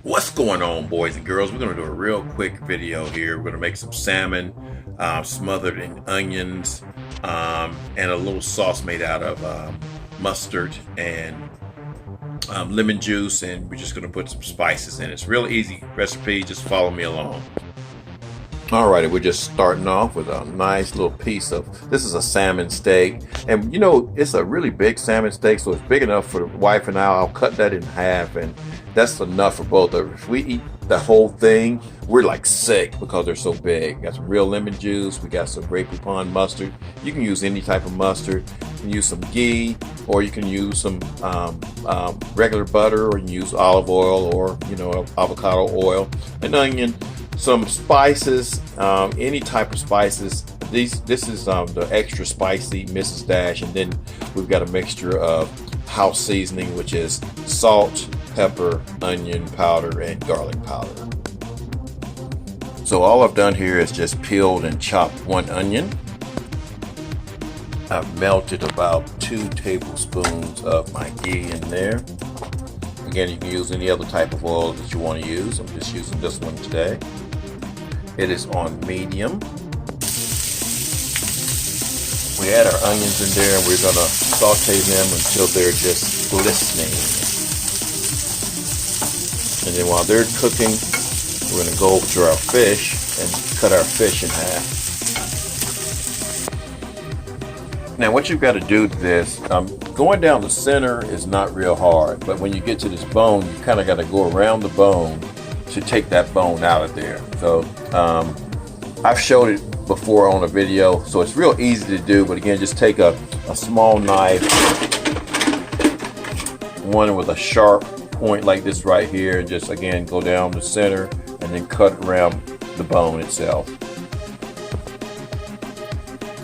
What's going on, boys and girls? We're going to do a real quick video here. We're going to make some salmon smothered in onions and a little sauce made out of mustard and lemon juice, and we're just going to put some spices in it. It's a real easy recipe. Just follow me along. Alrighty, we're just starting off with a nice little piece of, this is a salmon steak. And you know, it's a really big salmon steak, so it's big enough for the wife and I. I'll cut that in half, and that's enough for both of us. If we eat the whole thing, we're like sick because they're so big. Got some real lemon juice. We got some Grey Poupon mustard. You can use any type of mustard. You can use some ghee, or you can use some regular butter, or you can use olive oil, or avocado oil, an onion, some spices, any type of spices. This is the extra spicy Mrs. Dash, and then we've got a mixture of house seasoning, which is salt, pepper, onion powder, and garlic powder. So all I've done here is just peeled and chopped one onion. I've melted about 2 tablespoons of my ghee in there. Again, you can use any other type of oil that you want to use. I'm just using this one today. It is on medium. We add our onions in there, and we're going to saute them until they're just glistening. And then while they're cooking, we're going to go over to our fish and cut our fish in half. Now what you've got to do to this, going down the center is not real hard, but when you get to this bone, you kind of got to go around the bone to take that bone out of there. So I've showed it before on a video, so it's real easy to do. But again, just take a small knife, one with a sharp point like this right here, and just again go down the center and then cut around the bone itself.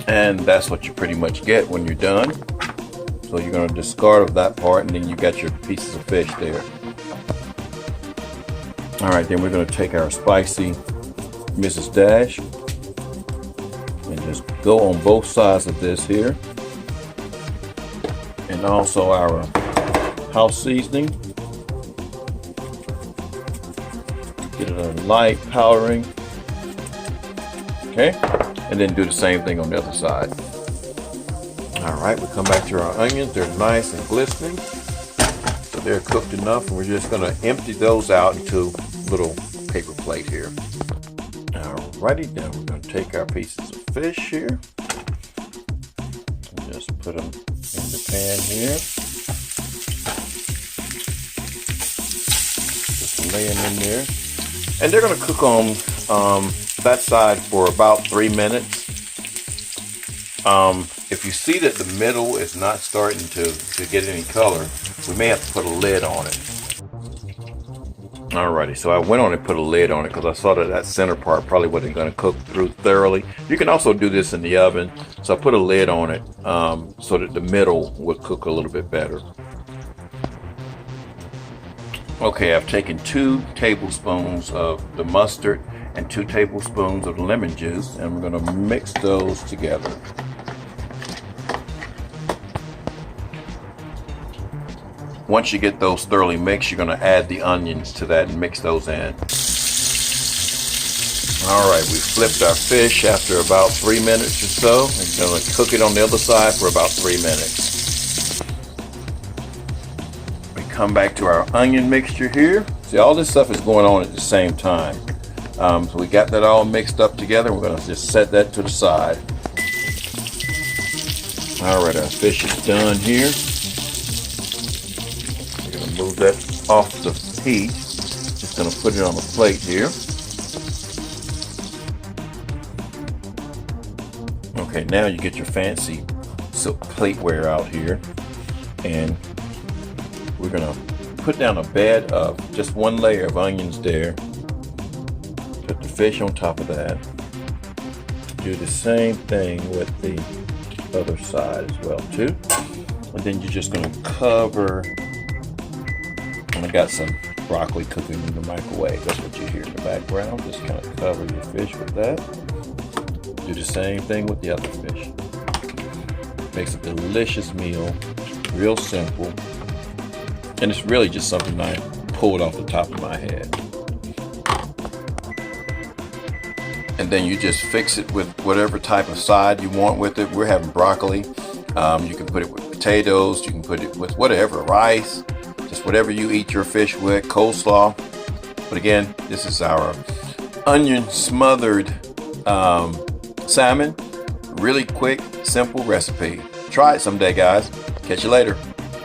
And that's what you pretty much get when you're done. So you're going to discard of that part, and then you got your pieces of fish there. All right, then we're going to take our spicy Mrs. Dash and just go on both sides of this here, and also our house seasoning. Get it a light powdering, okay, and then do the same thing on the other side. All right, we come back to our onions. They're nice and glistening, so they're cooked enough, and we're just going to empty those out into a little paper plate here. Alrighty, now we're going to take our pieces of fish here and just put them in the pan here. Just lay them in there, and they're going to cook on that side for about 3 minutes. If you see that the middle is not starting to get any color, we may have to put a lid on it. Alrighty, so I went on and put a lid on it because I saw that center part probably wasn't going to cook through thoroughly. You can also do this in the oven, so I put a lid on it so that the middle would cook a little bit better. Okay, I've taken 2 tablespoons of the mustard and 2 tablespoons of the lemon juice, and we're going to mix those together. Once you get those thoroughly mixed, you're going to add the onions to that and mix those in. All right, we flipped our fish after about 3 minutes or so. We're going to cook it on the other side for about 3 minutes. We come back to our onion mixture here. See, all this stuff is going on at the same time. So we got that all mixed up together. We're going to just set that to the side. All right, our fish is done here. Move that off the heat. Just going to put it on the plate here. Okay, now you get your fancy silk plateware out here, and we're going to put down a bed of just 1 layer of onions there. Put the fish on top of that. Do the same thing with the other side as well too. And then you're just going to cover. And I got some broccoli cooking in the microwave. That's what you hear in the background. Just kind of cover your fish with that. Do the same thing with the other fish. Makes a delicious meal, real simple. And it's really just something I pull it off the top of my head. And then you just fix it with whatever type of side you want with it. We're having broccoli. You can put it with potatoes. You can put it with whatever, rice, just whatever you eat your fish with, coleslaw. But again, this is our onion smothered salmon. Really quick, simple recipe. Try it someday, guys. Catch you later.